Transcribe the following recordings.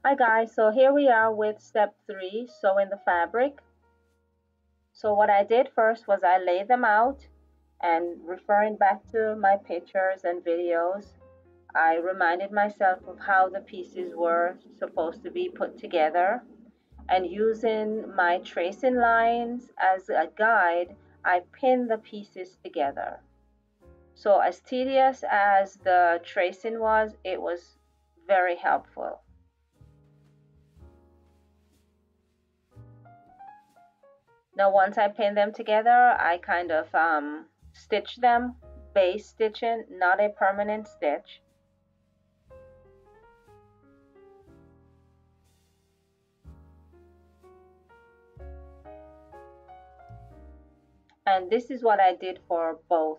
Hi guys, so here we are with step 3, sewing the fabric. So what I did first was I laid them out, and referring back to my pictures and videos, I reminded myself of how the pieces were supposed to be put together, and using my tracing lines as a guide, I pinned the pieces together. So as tedious as the tracing was, it was very helpful. Now once I pin them together, I kind of stitch them, base stitching, not a permanent stitch. And this is what I did for both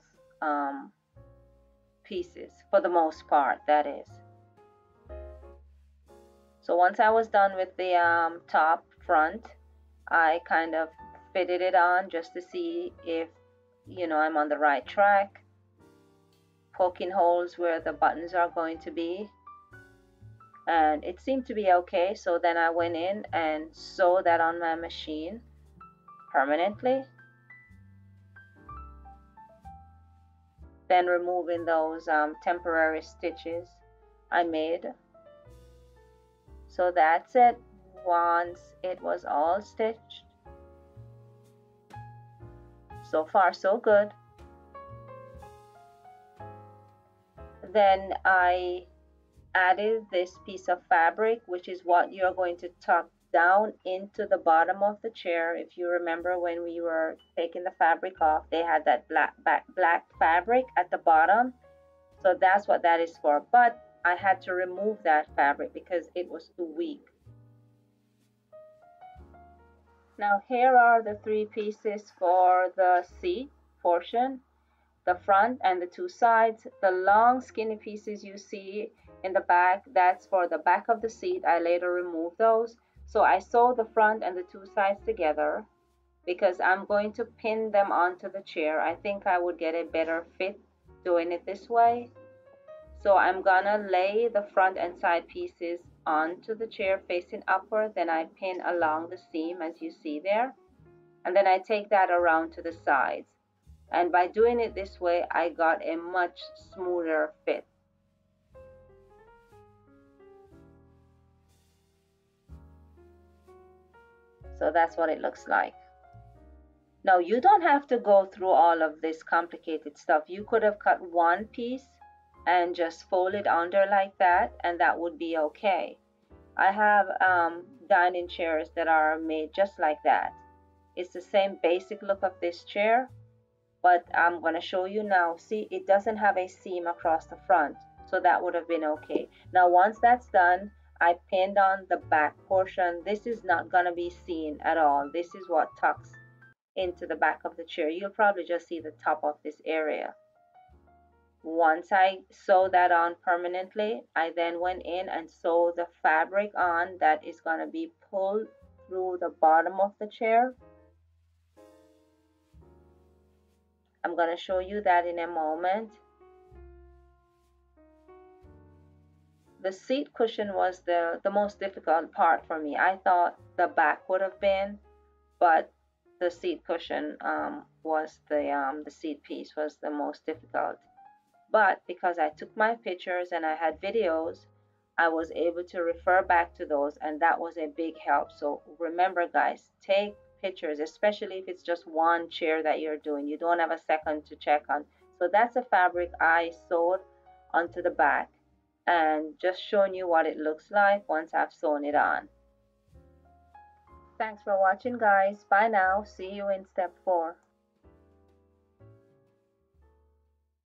pieces, for the most part, that is. So once I was done with the top front, I kind of fitted it on just to see if, I'm on the right track, poking holes where the buttons are going to be. And it seemed to be okay, so then I went in and sewed that on my machine permanently, then removing those temporary stitches I made. So that's it. Once it was all stitched, so far so good. Then I added this piece of fabric, which is what you're going to tuck down into the bottom of the chair. If you remember when we were taking the fabric off, they had that black fabric at the bottom. So that's what that is for. But I had to remove that fabric because it was too weak. Now here are the 3 pieces for the seat portion, the front and the 2 sides. The long skinny pieces you see in the back, that's for the back of the seat. I later removed those. So I sewed the front and the 2 sides together because I'm going to pin them onto the chair. I think I would get a better fit doing it this way. So I'm gonna lay the front and side pieces onto the chair facing upward, then I pin along the seam as you see there, and then I take that around to the sides. And by doing it this way, I got a much smoother fit. So that's what it looks like. Now you don't have to go through all of this complicated stuff. You could have cut one piece and just fold it under like that, and that would be okay. I have dining chairs that are made just like that. It's the same basic look of this chair, but I'm going to show you now. See, it doesn't have a seam across the front, so that would have been okay. Now once that's done, I pinned on the back portion. This is not going to be seen at all. This is what tucks into the back of the chair. You'll probably just see the top of this area. Once I sew that on permanently, I then went in and sewed the fabric on that is going to be pulled through the bottom of the chair. I'm going to show you that in a moment. The seat cushion was the most difficult part for me. I thought the back would have been, but the seat cushion was the seat piece was the most difficult. But because I took my pictures and I had videos, I was able to refer back to those, and that was a big help. So remember guys, take pictures, especially if it's just one chair that you're doing. You don't have a second to check on. So that's the fabric I sewed onto the back, and just showing you what it looks like once I've sewn it on. Thanks for watching guys. Bye now. See you in step 4.